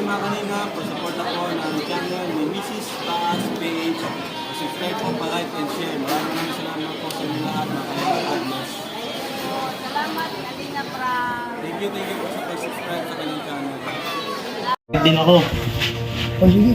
mga kanina, pa-support ako ng channel ni Mrs. Taas Page. Subscribe po, pa-like and share. Maraming salamat po sa inyo lahat, mga kanina. God bless. Salamat, Kalina Pra. Thank you po sa pag-subscribe sa kanyang channel. Din ako. O sige.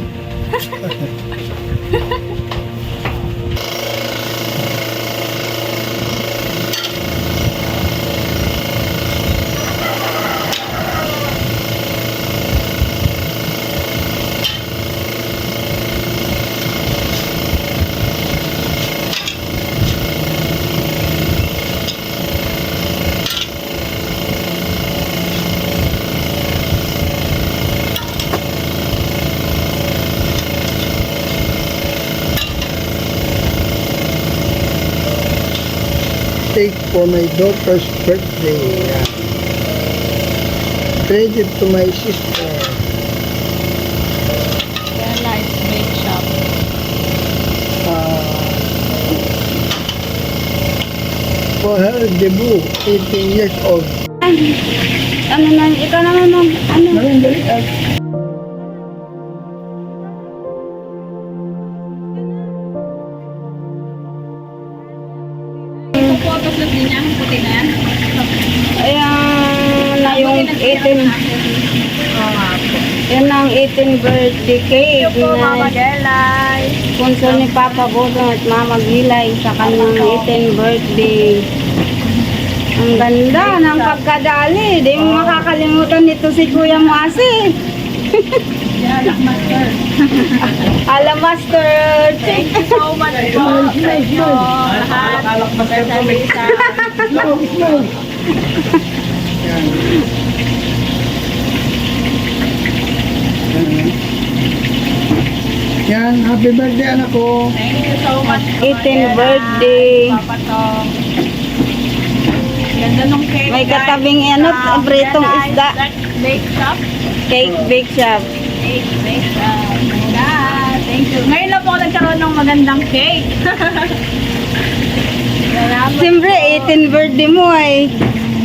Cake for my daughter's birthday. Credit to my sister. Nice bake shop. For her debut, 18 years old. Ano na, ikaw naman mag, ano? Maraming dali. Ito po, tapos din niya, ang puti na yan. Ayan na yung 18. Yan ang 18 birthday cake Mama na Gelay. sponsor ni Papa Bodong at Mama Gilay sa kanyang 18 birthday. Ang ganda ng pagkadali. Di mo makakalimutan nito si Kuya Masi. Alak master. Ala Master. Thank you so much po. Thank you. Lahat. Salita. Yan, happy birthday anak ko. Thank you so much. 18 birthday. Papa Tom. Ganda nung cake. May guys. katabing ano, pritong Gelay isda. Bake shop. Cake bake shop. Cake bake shop. Ganda. Thank you. Ngayon lang po ako nagkaroon ng magandang cake. Salamat Siyempre, po. 18 birthday mo ay.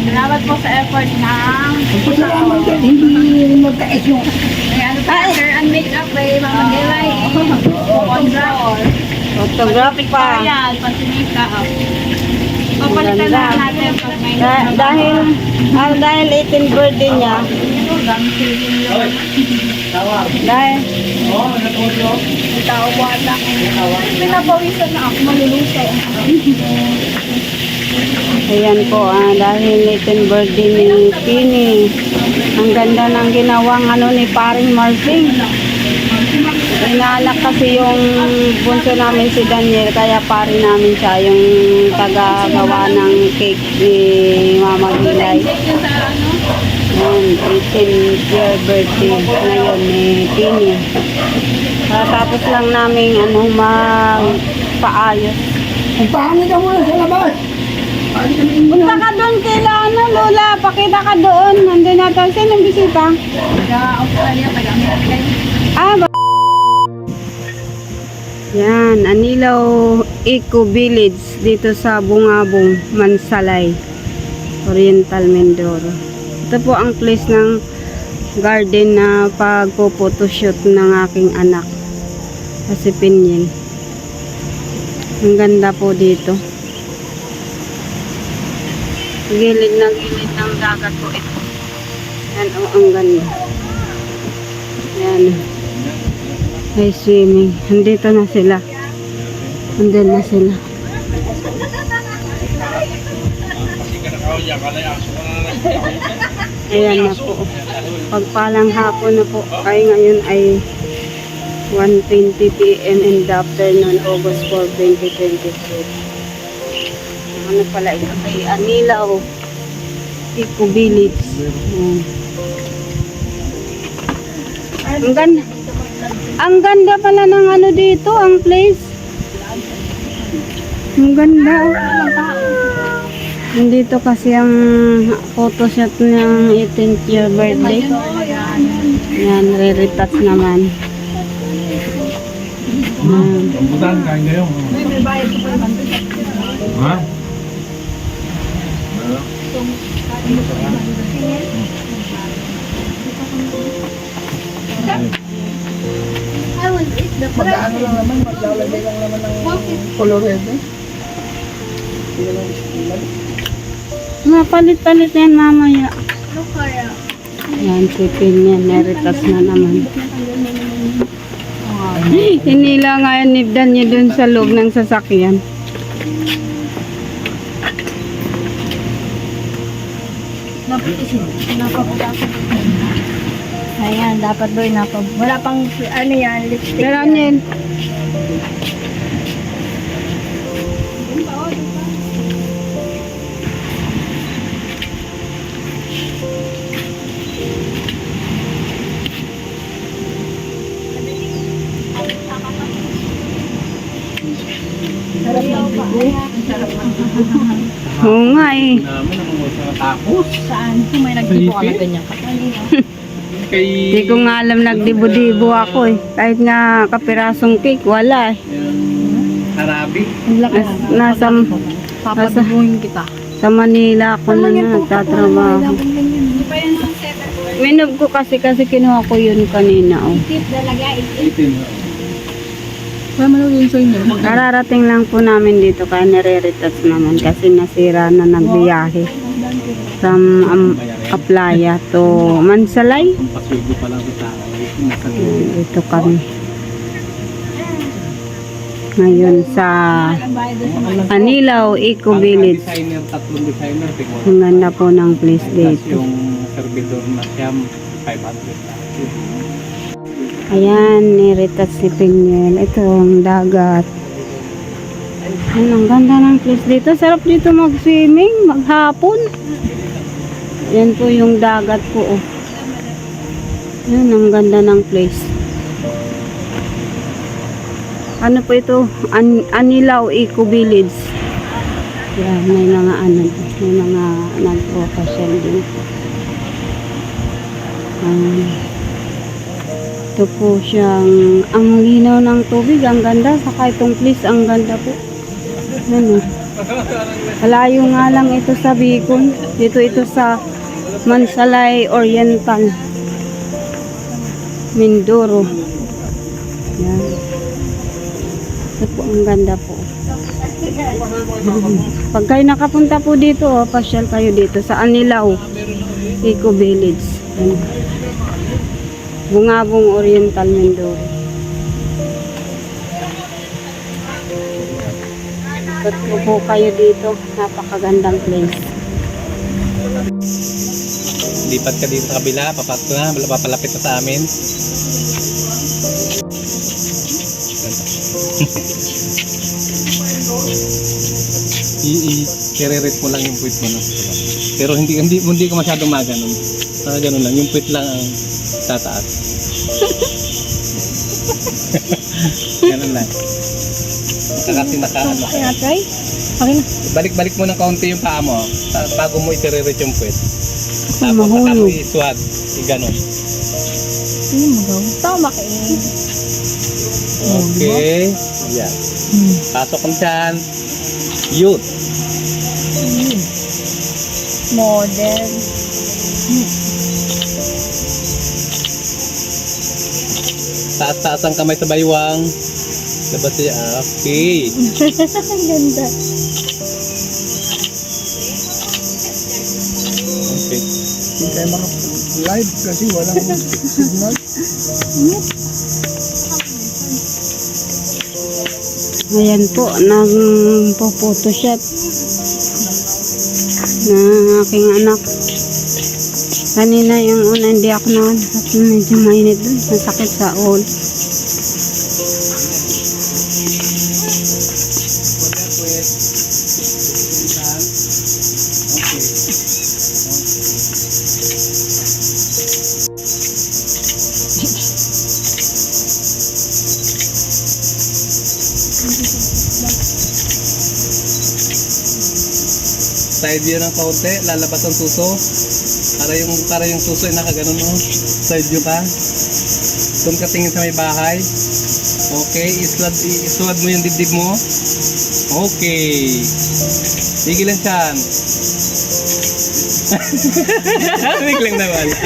Salamat po sa effort ng Salamat yan, hindi magkais yung may ano pa, hair and makeup kay Mama Gelay. Control. Photography pa. Tutorial, pati-makeup. Papalitan Ganda. na natin pag may Dahil 18 birthday niya, dahil may tao po ata. Pinapawisan na ako, malulusaw. ayan po, dahil 18 birthday ni Pini. Ang ganda ng ginawang ano ni paring Marcing. Inaalak kasi yung bunso namin si Daniel, kaya pare namin siya, yung taga-gawa ng cake ni Mama Gilay. Ayan, 18th year birthday ngayon ni Pini. Tapos lang namin ano, magpaayos. ang pangit ka muna sa labas. Punta ka doon kila ano, Lola. Pakita ka doon. Nandun natin. Sinong bisita? Taga-Australia, taga-America. Yan, Anilaw Eco Village dito sa Bungabong, Mansalay, Oriental, Mindoro. Ito po ang place ng garden na pagpo-photoshoot ng aking anak. Kasi Pinyel. Ang ganda po dito. Gilid ng dagat po ito. Yan, oh, ang ganda. Yan. May swimming. Andito na sila. Andun na sila. Ayan na po. Pagpalang hapon na po. Ay ngayon ay 1:20 PM in the afternoon, August 4, 2023. Ano pala ito kay Anilaw Eco Village. Ang ganda. Ang ganda pala ng ano dito, ang place. Ang ganda. Nandito kasi ang photoshoot ng 18th year birthday. Yan, re-retouch naman. Rambutan, kain kayo. Ha? Mag-ano lang naman, maglalagay lang naman ng colorete. Mapalit-palit yan mamaya. Yan, sipin yan. Neritas na naman. Hinila nga yan, nibdan niya dun sa loob ng sasakyan. Ayan, dapat boy wala pang ano yan, lipstick. Pero ano yan? Oo nga eh. Namin ang mga tapos. Saan? Kung may nagdibo ka na ganyan ka. Kay... Hindi ko nga alam nagdibo-dibo ako eh. Kahit nga kapirasong cake, wala eh. Arabic. Nasa Papadibuhin kita. sa Manila ako na nagtatrabaho. Minob ko kasi kinuha ko yun kanina oh. Wala malulun sa inyo. Kararating lang po namin dito kaya nare-retouch naman kasi nasira na nagbiyahe from Aplaya to Mansalay. Kung paswego pa lang sa tao. Dito kami. Ngayon sa Anilaw Eco Village. Designer, tatlong designer. Ang ganda po ng place Tapos dito. yung servidor na siyam, 500. Ayan, niretouch si Pinyel. Ito ang dagat. Ayan, ang ganda ng place dito. Sarap dito mag-swimming, maghapon. Yan po yung dagat po. Oh. Ayan, ang ganda ng place. Ano po ito? Anilaw Eco Village. Yan, may mga ano, may mga nagpo-pasyal din. Ito po siyang, ang linaw ng tubig, ang ganda. Saka itong place, ang ganda po. Ano? Malayo nga lang ito sa Bicol. Dito ito sa Mansalay Oriental. Mindoro. Yan. Ito po, ang ganda po. Pag kayo nakapunta po dito, pasyal kayo dito sa Anilaw Eco Village. Yan. Bungabong Oriental Mindoro. Ikot po kayo dito. Napakagandang place. Lipat ka dito sa kabila, papalapit na sa amin. I-rerate mo lang yung puwit mo. No? Pero hindi ko masyadong maganon. Ganun lang, yung puwit lang ang tataas. Ganun lang. Kasi nakaano. Kaya try? Okay na. Balik-balik mo ng kaunti yung paa mo bago mo i-rerate yung puwit. Tapos mahulog. saka mo i-swag. I-ganon. Hindi mo daw. Tama kayo. Okay. Yan. Pasok ang tiyan. Youth. Model. Taas-taas ang kamay sa baywang. Labas siya. Okay. Ang ganda. Okay. Hindi tayo maka-live kasi walang signal. Ayan po, nagpo-photoshoot na aking anak. Kanina yung una hindi ako na kasi medyo mainit dun. Masakit sa ulo. Side view ng kaunti, lalabas ang suso. Para yung suso ay nakaganon oh. Side view ka. Doon ka tingin sa may bahay. Okay, iswad mo yung dibdib mo. Okay. Tigilan siyan. Biglang nawala.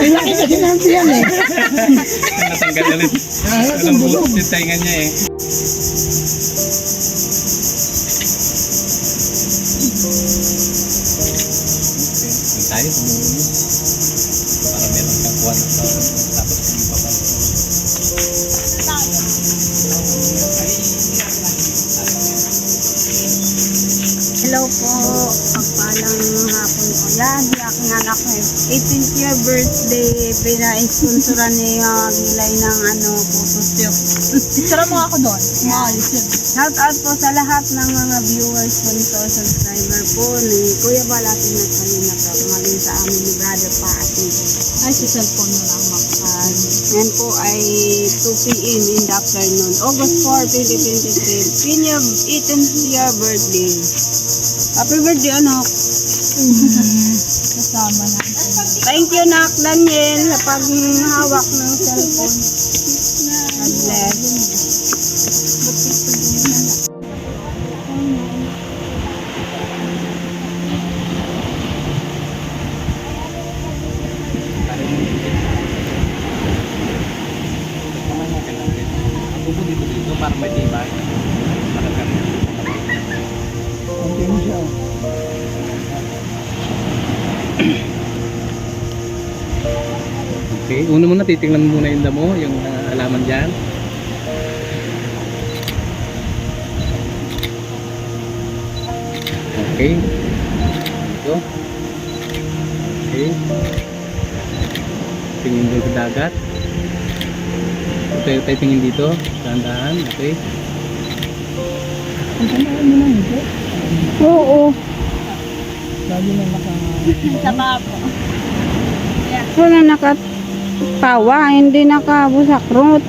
Ang laki kasi ng tiyan eh. Natanggal ulit. Ang bulog. Yung tainga niya eh. Tayo, bumuli. Para meron kang kuwan sa tapos yung babalik. Hello po, pagpalang hapon ko. Yan, di aking anak ko eh. 18th year birthday, pina-sponsoran niya gilay ng photoshoot. Tara mo ako doon. Maalis yun. Shout out po sa lahat ng mga viewers, sponsor, subscriber po ni Kuya Balatin at kanina po. Maging sa amin ni Brother Pa at Nito. Ay, sa cellphone na lang ako. Yan po ay 2 p.m. in the afternoon. August 4, 2023. Pinyab 18th year birthday. Happy birthday, anak. Kasama na. Thank you, Nak Daniel, sa paghawak ng cellphone. God bless. Ang buko dito para may tibay. Hindi mo siya. Okay, una muna titingnan mo muna yung damo, yung alaman dyan. Okay. Ito. Okay. Tingin doon sa dagat. Tayo tingin dito. Dahan-dahan. Okay. Ang tamaan mo lang ito. Oo. Lagi na Sa babo. Wala nakatawa, hindi nakabusakrot.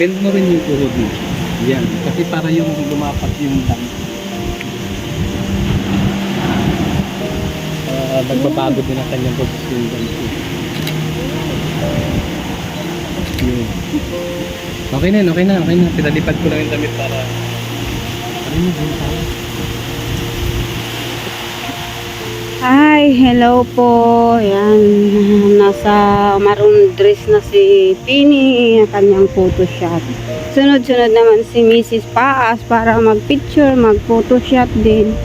Bend mo rin yung tuhod mo. Yan. Kasi para yung lumapat yung dam. Nagbabago din ang kanyang posisyon dyan. Yun. Okay na, okay na, okay na. Pinalipad ko lang yung damit para... Ano mo din tayo? Hi, hello po. Yan, nasa maroon dress na si Pini, kanyang photoshoot. Sunod-sunod naman si Mrs. Paas para mag-picture, mag-photoshoot din.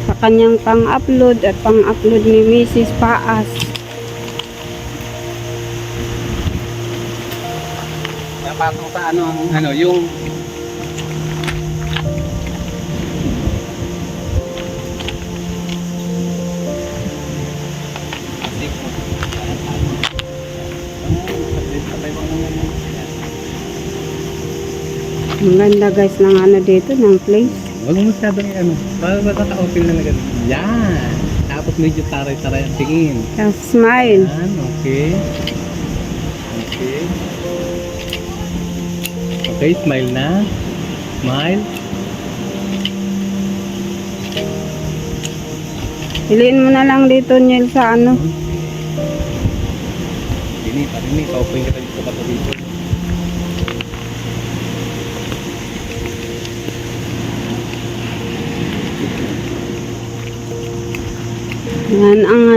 Sa kanyang pang-upload at pang-upload ni Mrs. Paas. Napatong sa ano, yung... Ang ganda guys ng dito, ng place. Huwag mo masyadong para makaka-open na agad. Yan! Tapos medyo taray-taray ang tingin. Tapos smile. Yan, okay. Okay. Okay, smile na. Smile. Piliin mo na lang dito, Niel, sa Parinig, ka-open ka dito pa dito. Yan ang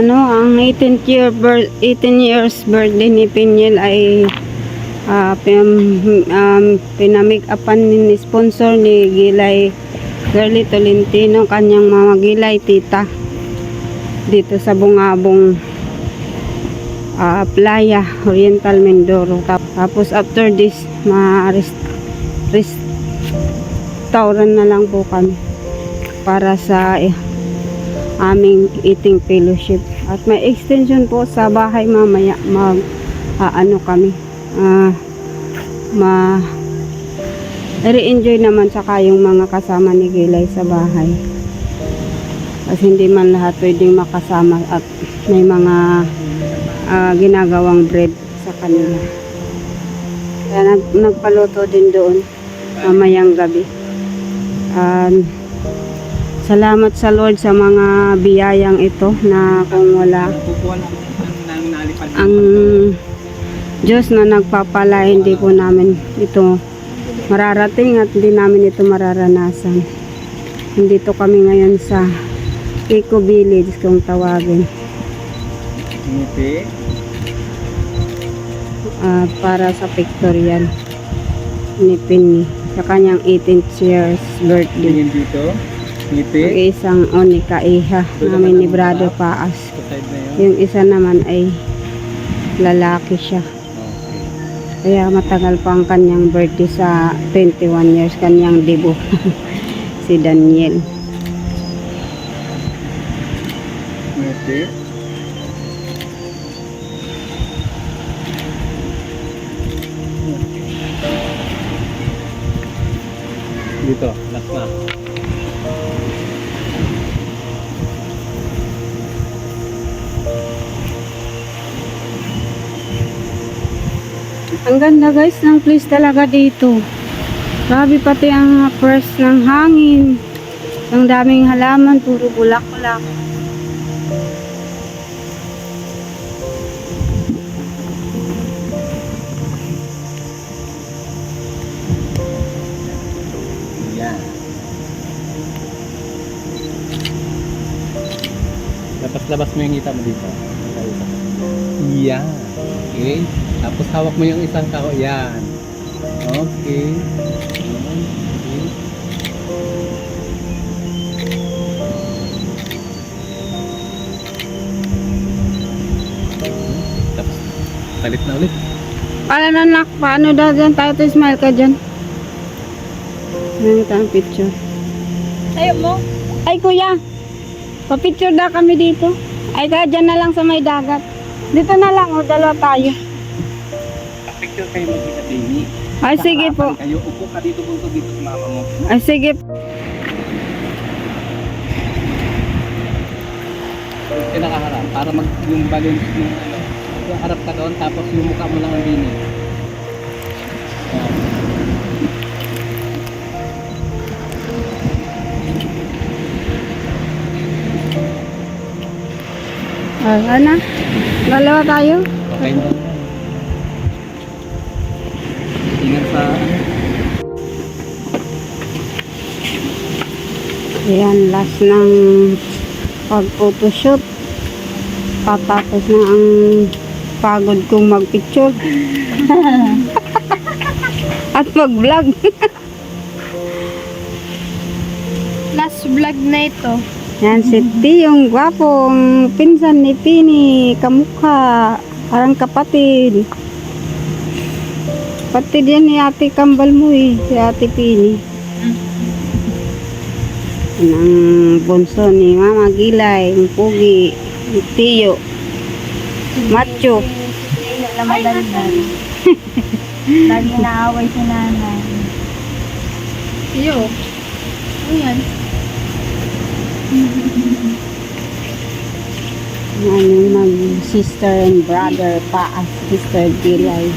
18 years birthday ni Piniel ay pinamake upan ni sponsor ni Gilay Girly Tolentino, kanyang mga Gilay tita dito sa Bungabong Playa Oriental Mindoro. Tapos after this restaurant na lang po kami para sa aming eating fellowship, at may extension po sa bahay mamaya. Kami re-enjoy naman saka yung mga kasama ni Gilay sa bahay, kasi hindi man lahat pwedeng makasama at may mga ginagawang bread sa kanila. Kaya nagpaluto din doon mamayang gabi. Salamat sa Lord sa mga biyayang ito na kung wala ang Diyos na nagpapala, hindi po namin ito mararating at hindi namin ito mararanasan. Nandito kami ngayon sa Eco Village kung tawagin. Ngiti. Para sa pictorial ni Penny sa kanyang 18th year's birthday. Tingin dito. Ngiti. Yung isang Onika Iha namin ni Brother Paas. Sa side na yun. Yung isa naman ay lalaki siya. Okay. Kaya matagal pa ang kanyang birthday sa 21 years kanyang debut. Si Daniel. Ngiti. Dito, last na. Ang ganda guys ng place talaga dito. Grabe pati ang fresh ng hangin. Ang daming halaman, puro bulak-bulak. Yan. Labas-labas mo yung kita mo dito. Yan. Okay. Tapos hawak mo yung isang kao. Yan. Okay. Yan. Okay. Tapos talit na ulit. Paano nak? Paano daw dyan? Tayo to smile ka dyan. Ano ang picture? Ayaw mo? Ay kuya, pa-picture daw kami dito. Ay kaya dyan na lang sa may dagat. Dito na lang, o dalawa tayo. Picture kayo mag-isa, Amy. Ay sige po. Kayo, upo ka dito, bunso dito sa mama mo. Ay sige. Kinakaharap para mag yung balance yung ano. Yung harap ka doon tapos yung mukha mo lang ang bini. Ano? Dalawa tayo. Okay na. Ingat sa Ayan, last ng pag-photoshoot. Patapos na ang pagod kong mag-picture. At mag-vlog. Last vlog na ito. Yan si Tiyong gwapong pinsan ni Pini, kamukha, parang kapatid. Kapatid yan ni Ate Kambal mo eh, si Ate Pini. Yan ang bunso ni Mama Gilay, ang pugi, ni Tiyo, macho. Hindi naman dalidan. Lagi naaway si nanay. Iyo. Ano yan? Ano mag-sister and brother pa as Sister Gilay.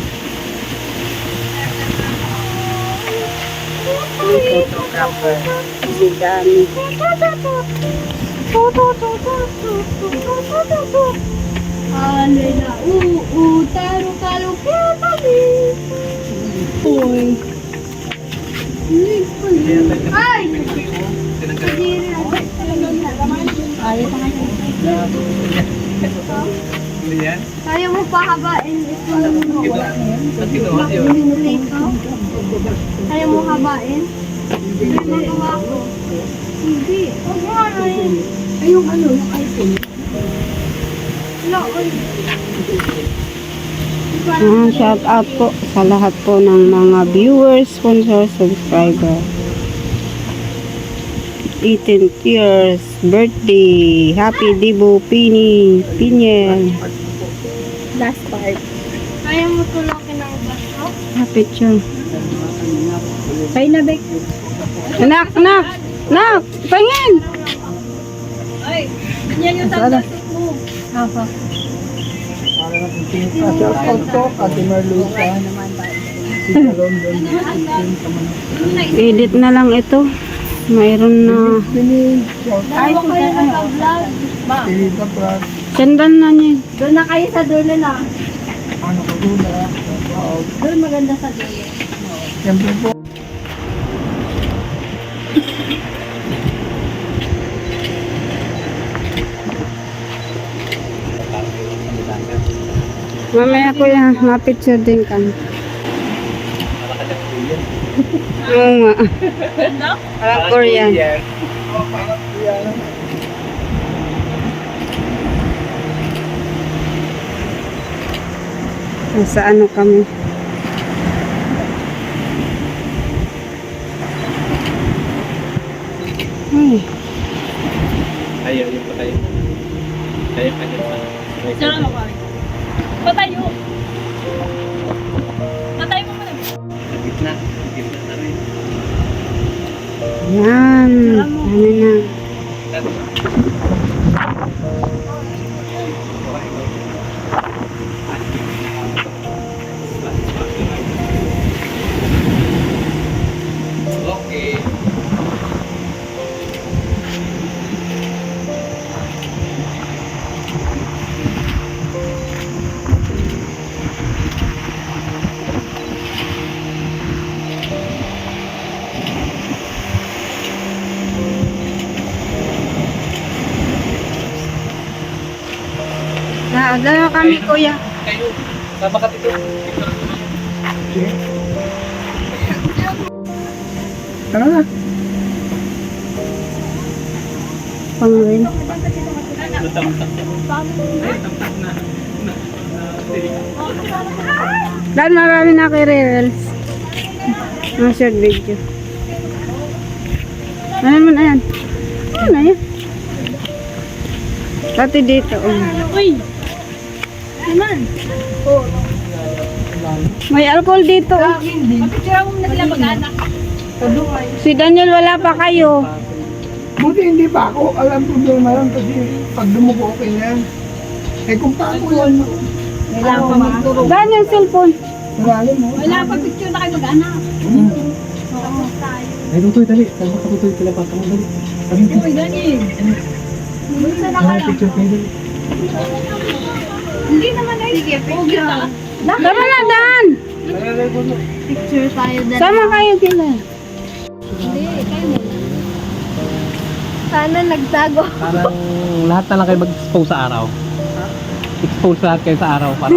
Ang photographer, si Dani. Alena, taro kalo kali. Uy. Ay! Ayaw pa nga yan. Kaya mo pa habain ito. At kinuha yun. Kaya mo habain? Hindi magawa ko. Hindi. Huwag mo ano yun. Ay, yung ano, yung iPhone. Wala, oy. Shout out po sa lahat po ng mga viewers, sponsors, subscriber. 18th years birthday. Happy Dibo Pini Piniel. Last part. Kaya mo tulakin ang baso? Happy picture. Kaya na, Bek. Anak, anak, anak, pangin. Ay, yan yung Sana. tagasok mo. Apa. Edit na lang ito. Mayroon na. Ay, kung kayo nag-vlog. Sendan na niya. Doon na kayo sa dulo na. Doon maganda sa dulo. Siyempre po. Mamaya kuya, mapicture din kami. Oo nga. Parang Korean. Nasa ano kami? Ay, Ayaw, yung patay. Kaya pa niya pa. Sarap ako. Patayo. Patayo mo muna. Gitna. Gitna na rin. yan. Ano na. Okay. Dalawa kami kuya. Kayo. Nabakat ito. Tara na. Pang rin. Dan marami na kay Reels. Mga short video. Ano naman ayan? Ano na yan? Pati dito. Uy! Naman. May alcohol dito. Picture mo na sila mag-anak. Si Daniel wala pa kayo. Buti hindi pa ako. Alam problema lang kasi pag dumugo okay na yan. Eh kung pa ako yan. Wala pa magturo. Dan yung cellphone. Malalim mo. Wala pa picture na kayo mag-anak. Ay, tutoy, dali. Saan ka tutoy? Palapakan mo, dali. Uy, Daniel. Bunsa na ka lang. Picture kayo, dali. Hindi naman ay. Sige, picture. Tara na, Dan. Picture tayo dyan. Sama kayo kila. Hindi, kayo muna. Sana nagtago. Parang lahat na lang kayo mag-expose sa araw. Expose lahat kayo sa araw. Para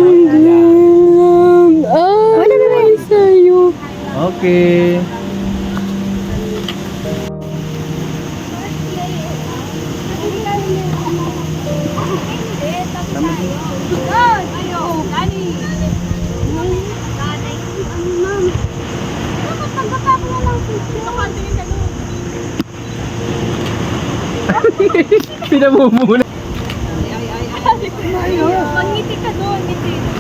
Wala na rin sa'yo. okay. Ayo, kani. Pinamumuna. Mangiti ka doon, ngiti.